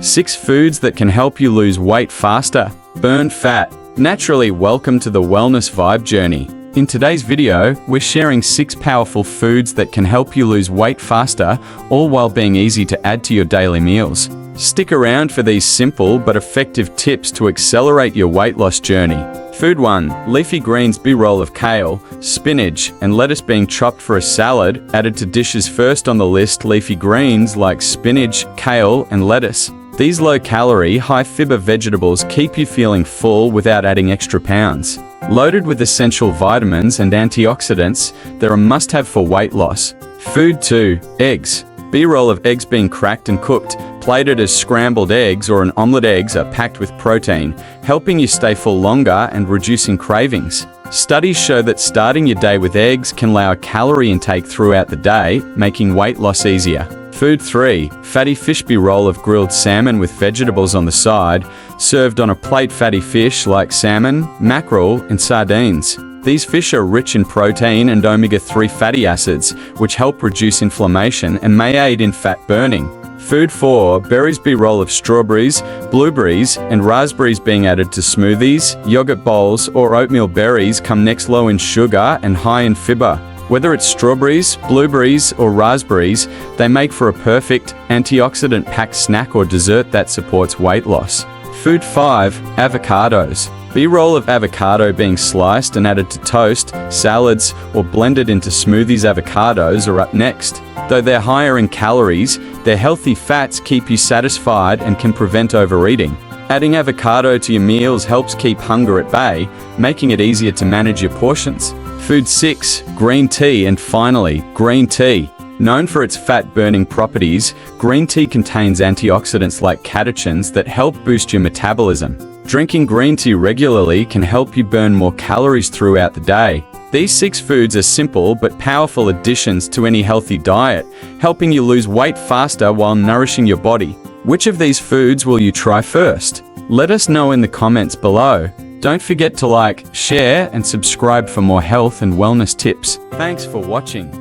6 foods that can help you lose weight faster. Burn fat. Naturally, welcome to the Wellness Vibe journey. In today's video, we're sharing 6 powerful foods that can help you lose weight faster, all while being easy to add to your daily meals. Stick around for these simple but effective tips to accelerate your weight loss journey. Food 1. Leafy greens. B-roll of kale, spinach, and lettuce being chopped for a salad, added to dishes. First on the list, leafy greens like spinach, kale, and lettuce. These low-calorie, high-fiber vegetables keep you feeling full without adding extra pounds. Loaded with essential vitamins and antioxidants, they're a must-have for weight loss. Food 2. Eggs. B-roll of eggs being cracked and cooked, plated as scrambled eggs or an omelette. Eggs are packed with protein, helping you stay full longer and reducing cravings. Studies show that starting your day with eggs can lower calorie intake throughout the day, making weight loss easier. Food 3. Fatty fish. B-roll of grilled salmon with vegetables on the side, served on a plate. Fatty fish like salmon, mackerel, and sardines. These fish are rich in protein and omega-3 fatty acids, which help reduce inflammation and may aid in fat burning. Food 4. Berries. B-roll of strawberries, blueberries, and raspberries being added to smoothies, yogurt bowls, or oatmeal. Berries come next, low in sugar and high in fiber. Whether it's strawberries, blueberries, or raspberries, they make for a perfect antioxidant-packed snack or dessert that supports weight loss. Food 5. Avocados. B-roll of avocado being sliced and added to toast, salads, or blended into smoothies. Avocados are up next. Though they're higher in calories, their healthy fats keep you satisfied and can prevent overeating. Adding avocado to your meals helps keep hunger at bay, making it easier to manage your portions. Food 6. Green tea. And finally, green tea. Known for its fat-burning properties, green tea contains antioxidants like catechins that help boost your metabolism. Drinking green tea regularly can help you burn more calories throughout the day. These 6 foods are simple but powerful additions to any healthy diet, helping you lose weight faster while nourishing your body. Which of these foods will you try first? Let us know in the comments below. Don't forget to like, share, and subscribe for more health and wellness tips. Thanks for watching.